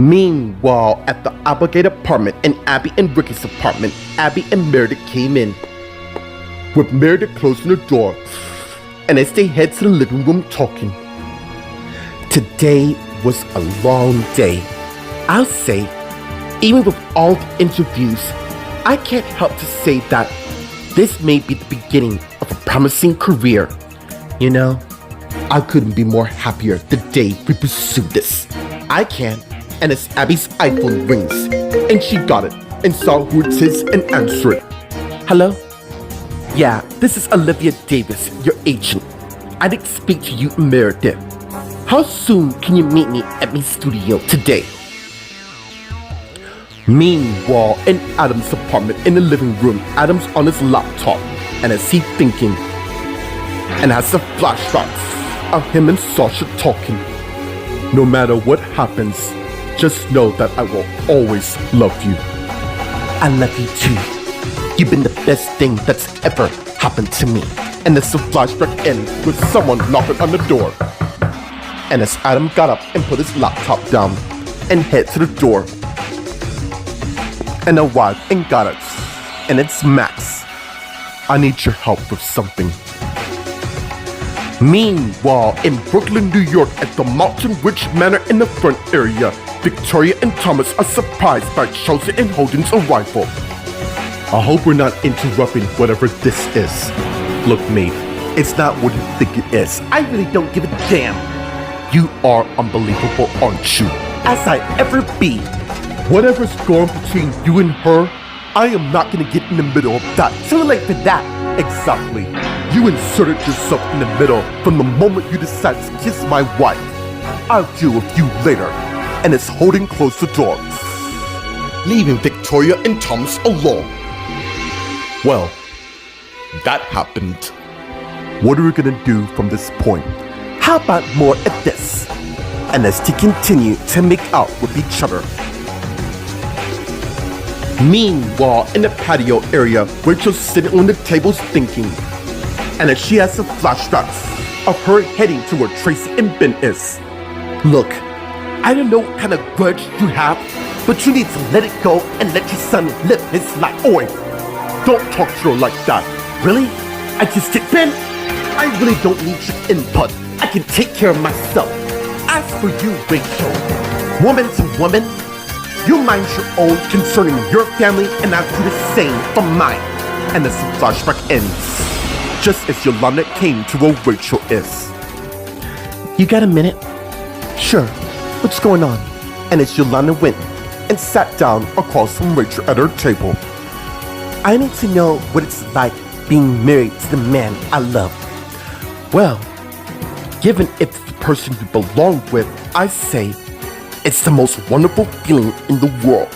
Meanwhile, at the Applegate apartment and Abby and Ricky's apartment, Abby and Meredith came in, with Meredith closing the door, and as they head to the living room talking. Today was a long day. I'll say, even with all the interviews, I can't help to say that this may be the beginning of a promising career. You know, I couldn't be more happier the day we pursued this. I can. And as Abby's iPhone rings, and she got it, and saw who it is and answered it. Hello? Yeah, this is Olivia Davis, your agent. I need to speak to you, Meredith. How soon can you meet me at my studio today? Meanwhile, in Adam's apartment in the living room, Adam's on his laptop, and as he's thinking, and has the flashbacks of him and Sasha talking. No matter what happens, just know that I will always love you. I love you too. You've been the best thing that's ever happened to me. And as the flashback ends with someone knocking on the door. And as Adam got up and put his laptop down and head to the door. And arrived and got it. And it's Max. I need your help with something. Meanwhile, in Brooklyn, New York, at the Mountain Ridge Manor in the front area, Victoria and Thomas are surprised by Chelsea and Holden's arrival. I hope we're not interrupting whatever this is. Look, mate, it's not what you think it is. I really don't give a damn. You are unbelievable, aren't you? As I ever be. Whatever's going between you and her, I am not gonna get in the middle of that. Too late for that. Exactly. You inserted yourself in the middle from the moment you decided to kiss my wife. I'll deal with you later. And it's Holden closed the door, leaving Victoria and Thomas alone. Well, that happened. What are we gonna do from this point? How about more of this? And as they continue to make out with each other. Meanwhile, in the patio area, Rachel's sitting on the tables thinking. And as she has some flashbacks of her heading to where Tracy and Ben is. Look, I don't know what kind of grudge you have, but you need to let it go and let your son live his life. Oi, don't talk to her like that. Really? I just did, Ben? I really don't need your input. I can take care of myself. As for you, Rachel, woman to woman, you mind your own concerning your family, and I'll do the same for mine. And as the flashback ends, just as Yolanda came to where Rachel is. You got a minute? Sure. What's going on? And as Yolanda went and sat down across from Rachel at her table. I need to know what it's like being married to the man I love. Well, given it's the person you belong with, I say it's the most wonderful feeling in the world.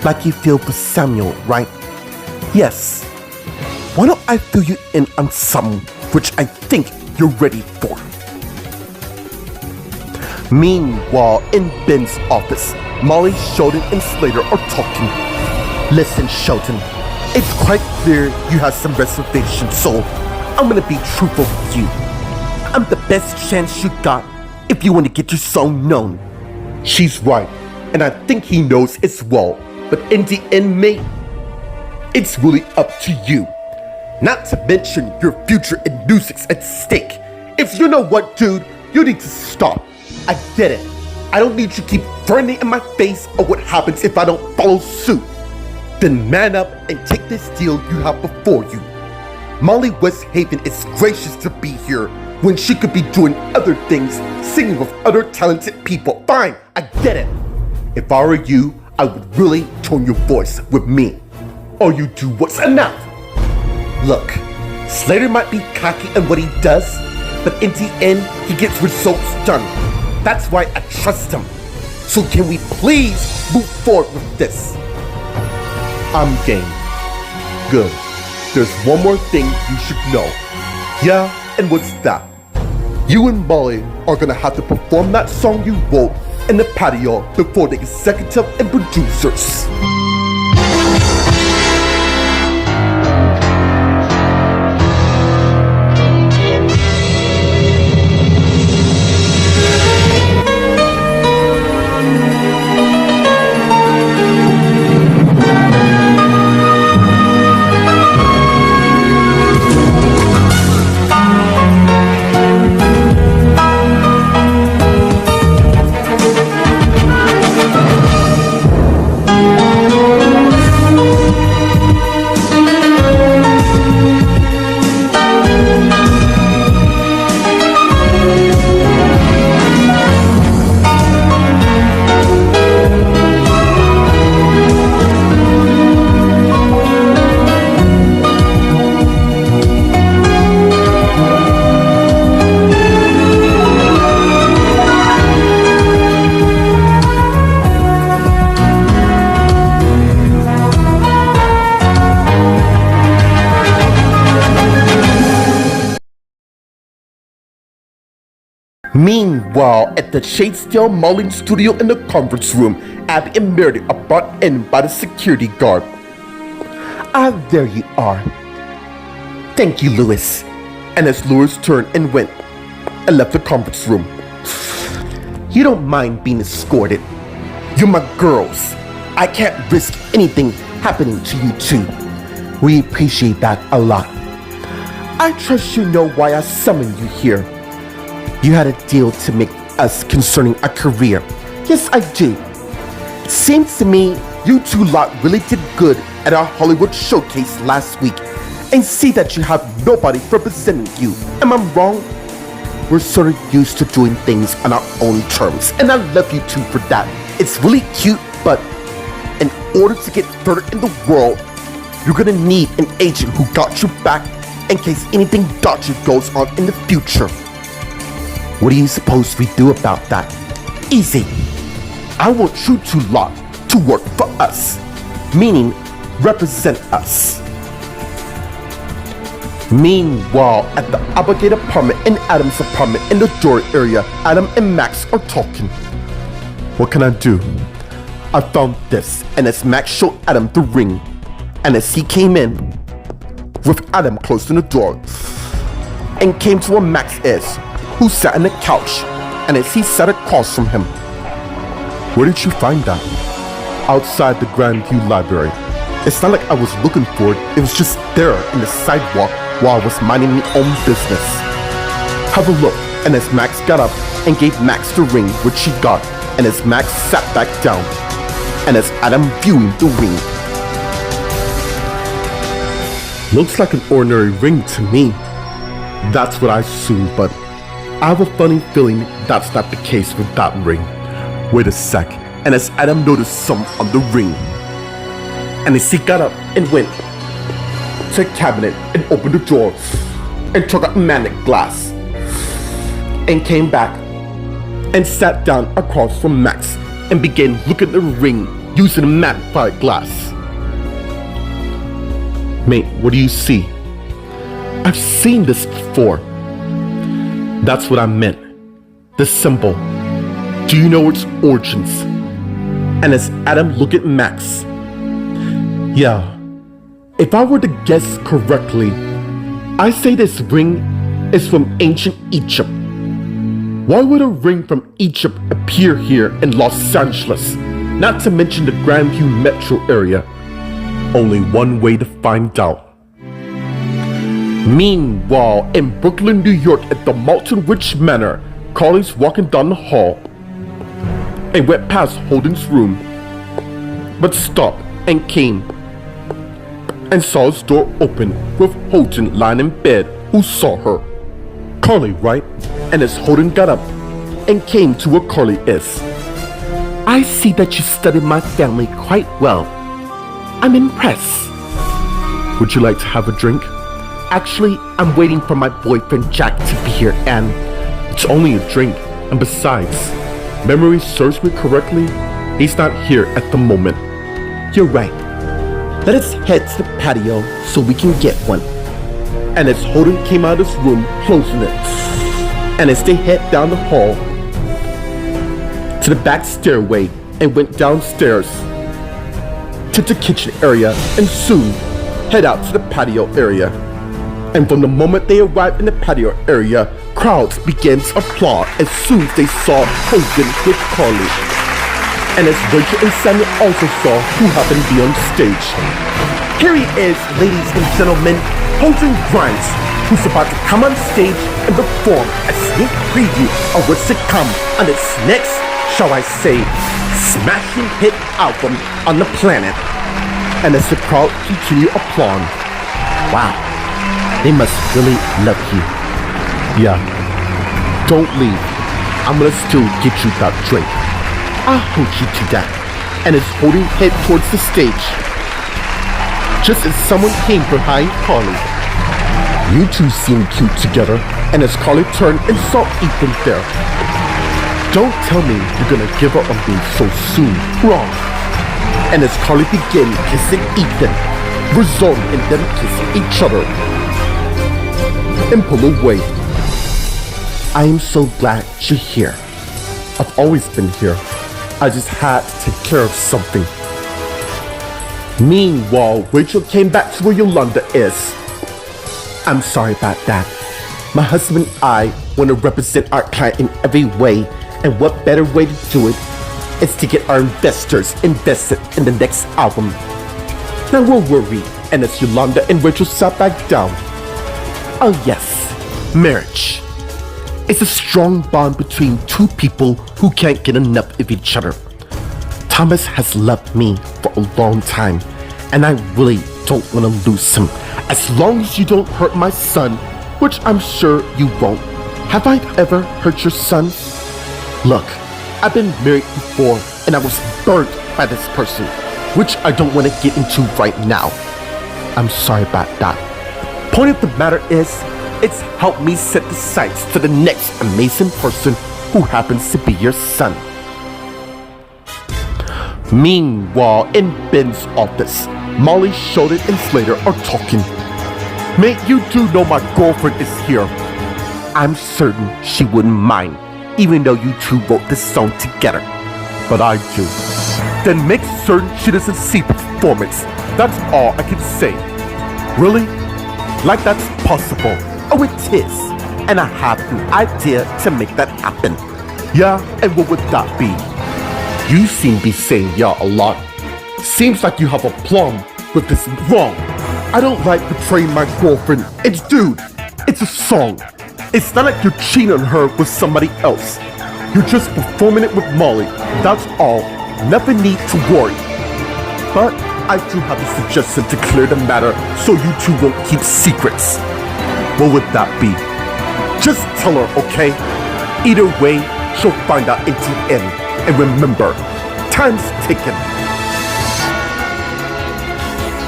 Like you feel for Samuel, right? Yes. Why don't I fill you in on something which I think you're ready for? Meanwhile, in Ben's office, Molly, Sheldon, and Slater are talking. Listen, Sheldon, it's quite clear you have some reservations, so I'm gonna be truthful with you. I'm the best chance you got if you want to get your song known. She's right, and I think he knows as well. But in the end, mate, it's really up to you. Not to mention your future in music's at stake. If you know what, dude, you need to stop. I get it. I don't need you to keep throwing it in my face of what happens if I don't follow suit. Then man up and take this deal you have before you. Molly Westhaven is gracious to be here when she could be doing other things, singing with other talented people. Fine, I get it. If I were you, I would really tone your voice with me. Or you do what's enough. Look, Slater might be cocky in what he does, but in the end, he gets results done. That's why I trust him. So can we please move forward with this? I'm game. Good. There's one more thing you should know. Yeah, and what's that? You and Molly are gonna have to perform that song you wrote in the patio before the executive and producers. Meanwhile, at the Shadesdale Modeling Studio in the conference room, Abby and Meredith are brought in by the security guard. Ah, there you are. Thank you, Lewis. And as Lewis turned and went and left the conference room. You don't mind being escorted. You're my girls. I can't risk anything happening to you two. We appreciate that a lot. I trust you know why I summoned you here. You had a deal to make us concerning a career. Yes, I do. It seems to me you two lot really did good at our Hollywood showcase last week and see that you have nobody representing you. Am I wrong? We're sort of used to doing things on our own terms, and I love you two for that. It's really cute, but in order to get further in the world, you're gonna need an agent who got you back in case anything dodgy goes on in the future. What do you suppose we do about that? Easy. I want you two lot to work for us, meaning represent us. Meanwhile, at the Applegate apartment in Adam's apartment in the door area, Adam and Max are talking. What can I do? I found this, and as Max showed Adam the ring, and as he came in, with Adam closing the door, and came to where Max is, who sat on the couch, and as he sat across from him. Where did you find that? Outside the Grandview Library. It's not like I was looking for it was just there in the sidewalk while I was minding my own business. Have a look, and as Max got up and gave Max the ring which he got, and as Max sat back down, and as Adam viewing the ring. Looks like an ordinary ring to me. That's what I assumed, but I have a funny feeling that's not the case with that ring. Wait a sec, and as Adam noticed some on the ring, and as he got up and went to a cabinet and opened the drawers and took out a magnet glass and came back and sat down across from Max and began looking at the ring using a magnifying glass. Mate, what do you see? I've seen this before. That's what I meant. The symbol. Do you know its origins? And as Adam looked at Max, yeah, if I were to guess correctly, I say this ring is from ancient Egypt. Why would a ring from Egypt appear here in Los Angeles? Not to mention the Grandview metro area. Only one way to find out. Meanwhile, in Brooklyn, New York, at the Malton Ridge Manor, Carly's walking down the hall and went past Holden's room, but stopped and came and saw his door open with Holden lying in bed, who saw her. Carly, right? And as Holden got up and came to where Carly is. I see that you studied my family quite well. I'm impressed. Would you like to have a drink? Actually, I'm waiting for my boyfriend Jack to be here, and it's only a drink. And besides, memory serves me correctly, he's not here at the moment. You're right. Let us head to the patio so we can get one. And as Holden came out of his room, closing it, and as they head down the hall to the back stairway and went downstairs to the kitchen area and soon head out to the patio area. And from the moment they arrived in the patio area, crowds began to applaud as soon as they saw Holden with Carly. And as Rachel and Samuel also saw who happened to be on stage. Here he is, ladies and gentlemen, Holden Grimes, who's about to come on stage and perform a sneak preview of what's to come on its next, shall I say, smashing hit album on the planet. And as the crowd continue applauding, wow, they must really love you. Yeah, don't leave. I'm gonna still get you that drink. I'll hold you to that. And is holding head towards the stage, just as someone came behind Carly. You two seem cute together. And as Carly turned and saw Ethan there. Don't tell me you're gonna give up on me so soon. Wrong. And as Carly began kissing Ethan, resulting in them kissing each other and pull away. I am so glad you're here. I've always been here. I just had to take care of something. Meanwhile, Rachel came back to where Yolanda is. I'm sorry about that. My husband and I want to represent our client in every way, and what better way to do it is to get our investors invested in the next album. Now we'll worry, and as Yolanda and Rachel sat back down. Oh yes, marriage. It's a strong bond between two people who can't get enough of each other. Thomas has loved me for a long time, and I really don't want to lose him. As long as you don't hurt my son, which I'm sure you won't. Have I ever hurt your son? Look, I've been married before, and I was burnt by this person, which I don't want to get into right now. I'm sorry about that. Point of the matter is, it's helped me set the sights for the next amazing person who happens to be your son. Meanwhile, in Ben's office, Molly, Sheldon, and Slater are talking. Mate, you do know my girlfriend is here. I'm certain she wouldn't mind, even though you two wrote this song together. But I do. Then make certain she doesn't see performance. That's all I can say. Really? Like that's possible? Oh, it is. And I have an idea to make that happen. Yeah, and what would that be? You seem to be saying yeah a lot. Seems like you have a plum with this wrong. I don't like betraying my girlfriend. It's dude, it's a song. It's not like you're cheating on her with somebody else. You're just performing it with Molly. That's all. Never need to worry. But I do have a suggestion to clear the matter so you two won't keep secrets. What would that be? Just tell her, okay? Either way, she'll find out in the end. And remember, time's ticking.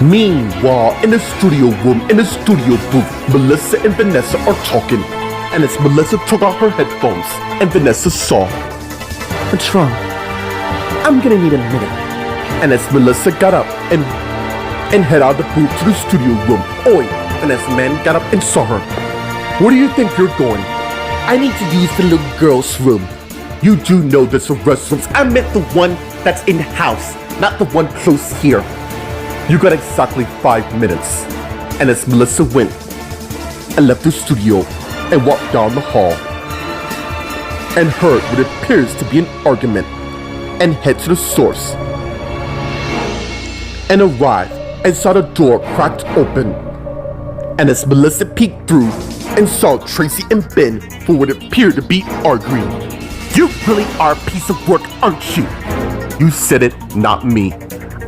Meanwhile, in the studio room, in the studio booth, Melissa and Vanessa are talking. And as Melissa took out her headphones, and Vanessa saw, what's wrong? I'm gonna need a minute. And as Melissa got up and head out of the booth to the studio room, oi, and as man got up and saw her, where do you think you're going? I need to use the little girl's room. You do know there's a restroom. I meant the one that's in the house, not the one close here. You got exactly 5 minutes. And as Melissa went and left the studio and walked down the hall and heard what appears to be an argument and head to the source and arrived and saw the door cracked open. And as Melissa peeked through and saw Tracy and Ben for what appeared to be arguing. You really are a piece of work, aren't you? You said it, not me.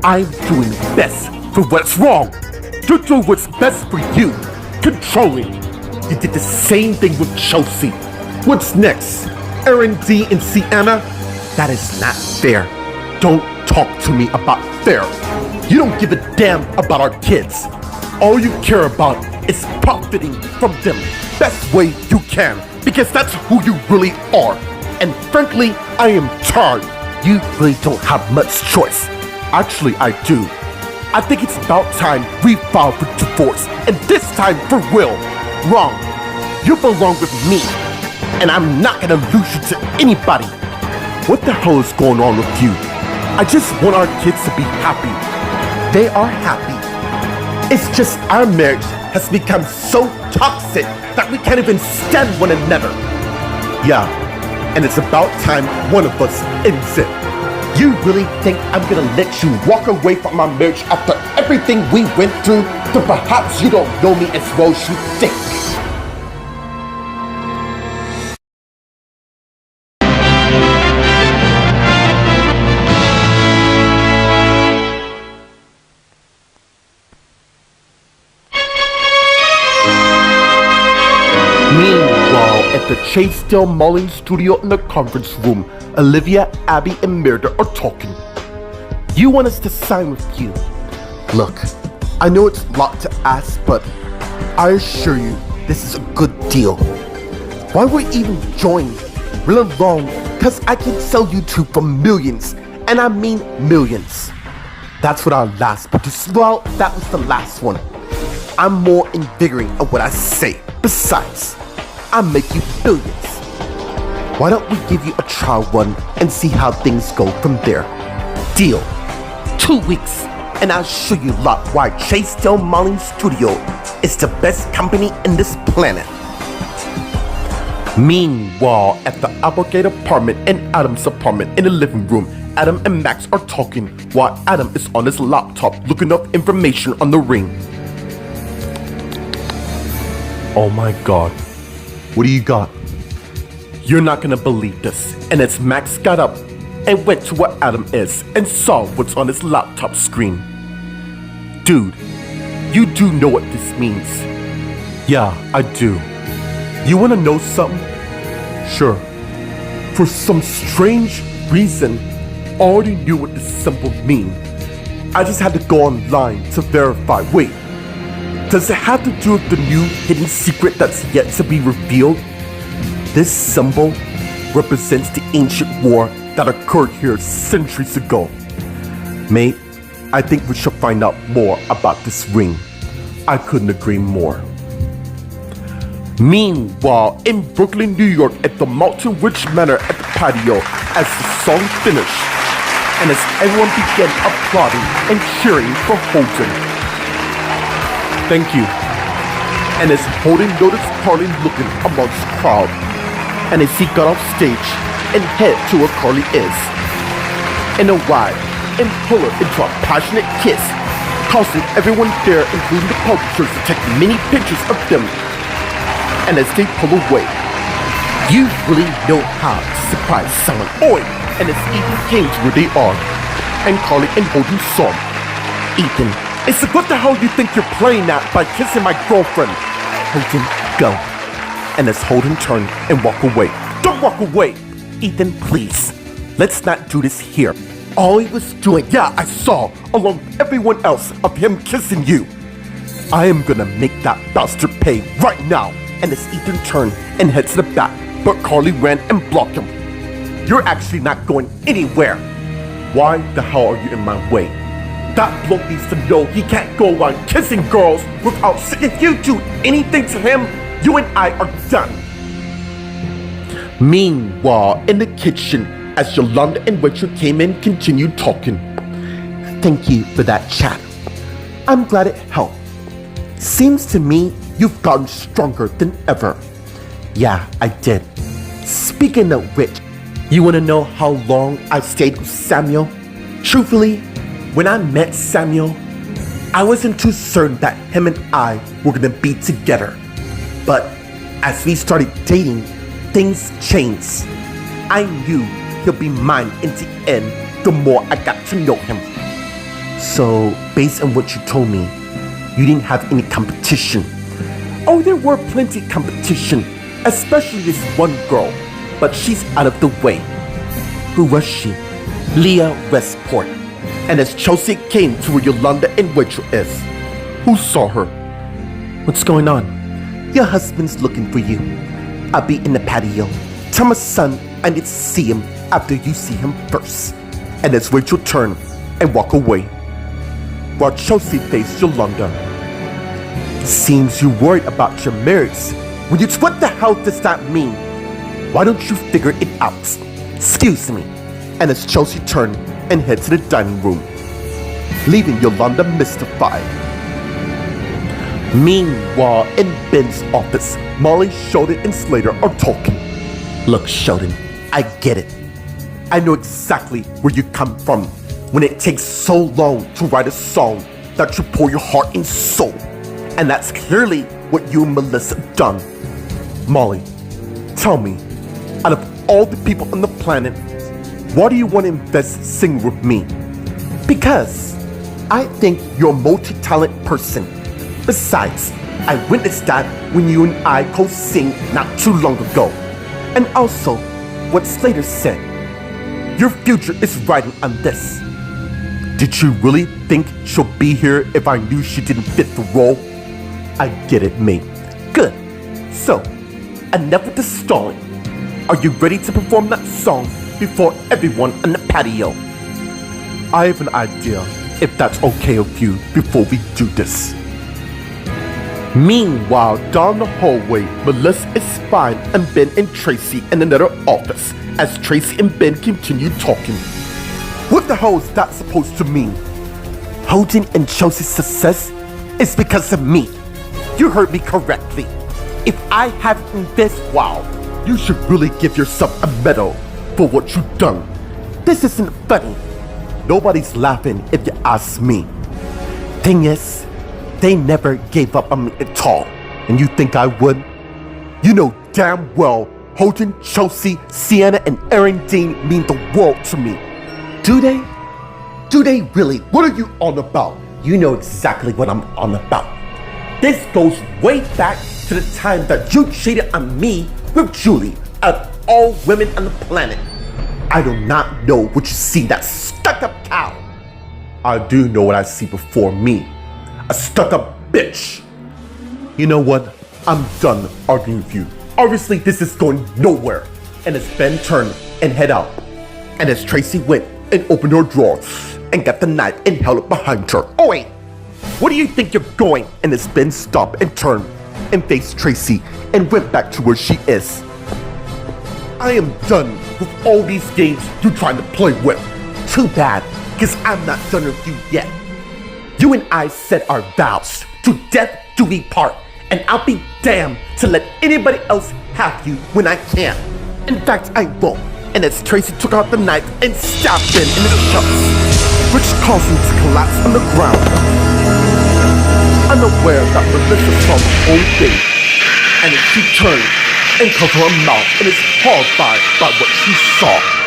I'm doing best for what's wrong. You're doing what's best for you. Controlling. You did the same thing with Chelsea. What's next? R&D and Sienna? That is not fair. Don't talk to me about fair. You don't give a damn about our kids. All you care about is profiting from them best way you can, because that's who you really are. And frankly, I am tired. You really don't have much choice. Actually, I do. I think it's about time we filed for divorce, and this time for real. Wrong. You belong with me, and I'm not gonna lose you to anybody. What the hell is going on with you? I just want our kids to be happy. They are happy. It's just our marriage has become so toxic that we can't even stand one another. Yeah, and it's about time one of us ends it. You really think I'm gonna let you walk away from my marriage after everything we went through? Then perhaps you don't know me as well as you think. Meanwhile, at the Chasedale Mulling studio in the conference room, Olivia, Abby, and Meredith are talking. You want us to sign with you. Look, I know it's a lot to ask, but I assure you, this is a good deal. Why would we even join? Real alone, cause I can sell you two for millions, and I mean millions. That's what our last producer, well, that was the last one. I'm more invigorating of what I say. Besides, I make you billions. Why don't we give you a trial run and see how things go from there? Deal. 2 weeks, and I'll show you lot why Chase Del Molly Studio is the best company in this planet. Meanwhile, at the Applegate apartment and Adam's apartment in the living room, Adam and Max are talking while Adam is on his laptop looking up information on the ring. Oh my god. What do you got? You're not gonna believe this. And as Max got up and went to where Adam is and saw what's on his laptop screen. Dude, you do know what this means. Yeah, I do. You wanna know something? Sure. For some strange reason, I already knew what this symbol means. I just had to go online to verify. Wait, does it have to do with the new hidden secret that's yet to be revealed? This symbol represents the ancient war that occurred here centuries ago. Mate, I think we should find out more about this ring. I couldn't agree more. Meanwhile, in Brooklyn, New York, at the Mountain Ridge Manor at the patio, as the song finished, and as everyone began applauding and cheering for Holden. Thank you. And as Holden noticed Carly looking amongst the crowd, and as he got off stage and head to where Carly is, in a wide and pull her into a passionate kiss, causing everyone there, including the publishers, to take many pictures of them. And as they pull away, you really know how to surprise someone. Oi! And as Ethan came to where they are, and Carly and Holden saw him. Ethan, it's what the hell you think you're playing at by kissing my girlfriend? Holden, go. And as Holden turned and walked away. Don't walk away! Ethan, please. Let's not do this here. All he was doing, yeah, I saw, along with everyone else, of him kissing you. I am gonna make that bastard pay right now. And as Ethan turned and head to the back, but Carly ran and blocked him. You're actually not going anywhere. Why the hell are you in my way? That bloke needs to know he can't go around kissing girls without saying. If you do anything to him, you and I are done. Meanwhile, in the kitchen, as Yolanda and Richard came in, continued talking. Thank you for that chat. I'm glad it helped. Seems to me you've gotten stronger than ever. Yeah, I did. Speaking of which, you want to know how long I stayed with Samuel? Truthfully, when I met Samuel, I wasn't too certain that him and I were going to be together. But as we started dating, things changed. I knew he'll be mine in the end the more I got to know him. So, based on what you told me, you didn't have any competition. Oh, there were plenty of competition, especially this one girl, but she's out of the way. Who was she? Leah Westport. And as Chelsea came to where Yolanda and Rachel is, who saw her? What's going on? Your husband's looking for you. I'll be in the patio. Tell my son I need to see him after you see him first. And as Rachel turned and walked away, while Chelsea faced Yolanda. Seems you're worried about your marriage. What the hell does that mean? Why don't you figure it out? Excuse me. And as Chelsea turned and head to the dining room, leaving Yolanda mystified. Meanwhile, in Ben's office, Molly, Sheldon, and Slater are talking. Look, Sheldon, I get it. I know exactly where you come from when it takes so long to write a song that you pour your heart and soul. And that's clearly what you and Melissa have done. Molly, tell me, out of all the people on the planet, why do you want to invest singing with me? Because I think you're a multi-talented person. Besides, I witnessed that when you and I co-sing not too long ago. And also, what Slater said, your future is riding on this. Did you really think she'll be here if I knew she didn't fit the role? I get it, mate. Good. So, enough with the stalling. Are you ready to perform that song before everyone on the patio? I have an idea, if that's okay with you, before we do this. Meanwhile, down the hallway, Melissa is fine and Ben and Tracy in another office as Tracy and Ben continue talking. What the hell is that supposed to mean? Holden and Chelsea's success is because of me. You heard me correctly. If I haven't this wow, you should really give yourself a medal for what you've done. This isn't funny. Nobody's laughing if you ask me. Thing is, they never gave up on me at all. And you think I would? You know damn well Holden, Chelsea, Sienna, and Erin Dean mean the world to me. Do they? Do they really? What are you on about? You know exactly what I'm on about. This goes way back to the time that you cheated on me with Julie, of all women on the planet. I do not know what you see, that stuck-up cow. I do know what I see before me. A stuck-up bitch. You know what? I'm done arguing with you. Obviously, this is going nowhere. And as Ben turned and head out, and as Tracy went and opened her drawers and got the knife and held it behind her. Oh wait, where do you think you're going? And as Ben stopped and turned and faced Tracy and went back to where she is. I am done with all these games you're trying to play with. Too bad, because I'm not done with you yet. You and I said our vows to death do we part, and I'll be damned to let anybody else have you when I can. In fact, I won't. And as Tracy took out the knife and stabbed Ben in the chest, which caused him to collapse on the ground, unaware that Melissa saw the whole thing, and as she turned and covered her mouth and is horrified by what she saw.